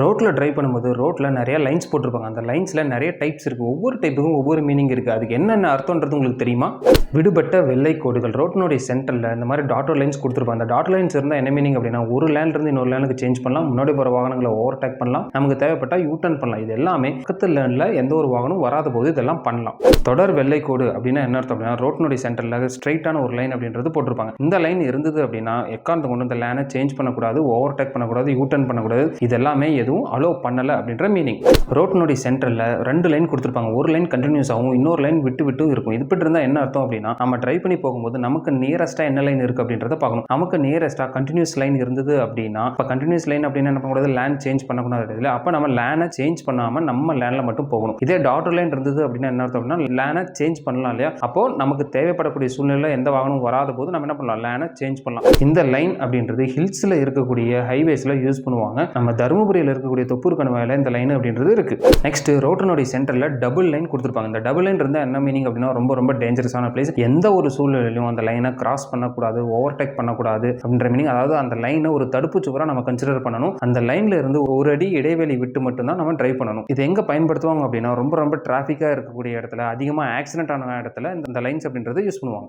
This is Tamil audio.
ரோட்டில் ட்ரைவ் பண்ணும்போது ரோட்டில் நிறைய லைன்ஸ் போட்டிருப்பாங்க. அந்த லைன்ஸில் நிறைய டைப்ஸ் இருக்குது. ஒவ்வொரு டைப்புக்கும் ஒவ்வொரு மீனிங் இருக்குது. அதுக்கு என்னென்ன அர்த்தம்ன்றது உங்களுக்கு தெரியுமா? விடுபட்ட வெள்ளை கோடுகள் ரோட்டினுடைய சென்டரில் இந்த மாதிரி டாட்டர் லைன்ஸ் கொடுத்துருப்பாங்க. அந்த டாட்டர் லைன்ஸ் இருந்தால் என்ன மீனிங் அப்படின்னா, ஒரு லேண்ட்லேருந்து இன்னொரு லேனுக்கு சேஞ்ச் பண்ணலாம், முன்னாடி போகிற வாகனங்களை ஓவர்டேக் பண்ணலாம், நமக்கு தேவைப்பட்டால் யூட்டர்ன் பண்ணலாம். இது எல்லாமே பக்கத்து லேனில் எந்த ஒரு வாகனம் வராத போது இதெல்லாம் பண்ணலாம். தொடர் வெள்ளை கோடு அப்படின்னா என்ன அர்த்தம் அப்படின்னா, ரோட்டினுடைய சென்டரில் ஸ்ட்ரைட்டான ஒரு லைன் அப்படின்றது போட்டிருப்பாங்க. இந்த லைன் இருந்தது அப்படின்னா எக்காரணத்தை கொண்டு இந்த லேனை சேஞ்ச் பண்ணக்கூடாது, ஓவர்டேக் பண்ணக்கூடாது, யூட்டர்ன் பண்ணக்கூடாது. இதெல்லாமே எதுவும் அலோ பண்ணல அப்படின்ற மீனிங். ரோட்டினுடைய சென்டரில் 2 லைன் கொடுத்துருப்பாங்க. ஒரு லைன் கண்டினியூஸ் ஆகும், இன்னொரு லைன் விட்டு விட்டு இருக்கும். இது இப்படி இருந்தால் என்ன அர்த்தம் அப்படின்னா, நம்ம ட்ரைவ் பண்ணி போகும்போது நமக்கு நியரஸ்டா என்ன லைன் இருக்கு அப்படின்றத பார்க்கணும். நமக்கு நியரஸ்டா கண்டினியூஸ் லைன் இருந்தது அப்படின்னா, இப்போ கண்டினியூஸ் லைன் அப்படின்னா என்ன பண்ணக்கூடாது, லேன் சேஞ்ச் பண்ணக்கூடாது இல்லை. அப்போ நம்ம லேனை சேஞ்ச் பண்ணாமல் நம்ம லேனில் மட்டும் போகணும். இதே டாட்டர் லைன் இருந்தது அப்படின்னா என்ன அர்த்தம் அப்படின்னா, லேனை சேஞ்ச் பண்ணலாம் இல்லையா. அப்போ நமக்கு தேவைப்படக்கூடிய சூழ்நிலை எந்த வாகனம் வராத போது நம்ம என்ன பண்ணலாம், லேனை சேஞ்ச் பண்ணலாம். இந்த லைன் அப்படின்றது ஹில்ஸில் இருக்கக்கூடிய ஹைவேஸில் யூஸ் பண்ணுவாங்க. நம்ம தருமபுரியில் இருக்கக்கூடிய தொப்பூர் கணவாயில் இந்த லைன் அப்படின்றது இருக்கு. நெக்ஸ்ட் ரோட்டினுடைய சென்டரில் டபுள் லைன் கொடுத்துருப்பாங்க. இந்த டபுள் லைன் இருந்தால் என்ன மீனிங் அப்படின்னா, ரொம்ப ரொம்ப டேஞ்சரஸான பிளேஸ். எந்த ஒரு சூழ்நிலையிலும் அந்த லைனை கிராஸ் பண்ணக்கூடாது, ஓவர்டேக் பண்ணக்கூடாது அப்படின்ற மீனிங். அதாவது அந்த லைனை ஒரு தடுப்பு சுவராக நம்ம கன்சிடர் பண்ணணும். அந்த லைன்ல இருந்து ஒரு அடி இடைவெளி விட்டு மட்டும்தான் நம்ம டிரைவ் பண்ணணும். இது எங்க பயன்படுத்துவாங்க அப்படின்னா, ரொம்ப ரொம்ப டிராஃபிக்காக இருக்கக்கூடிய இடத்துல, அதிகமாக ஆக்சிடென்ட் ஆன இடத்துல இந்த லைன்ஸ் அப்படின்றது யூஸ் பண்ணுவாங்க.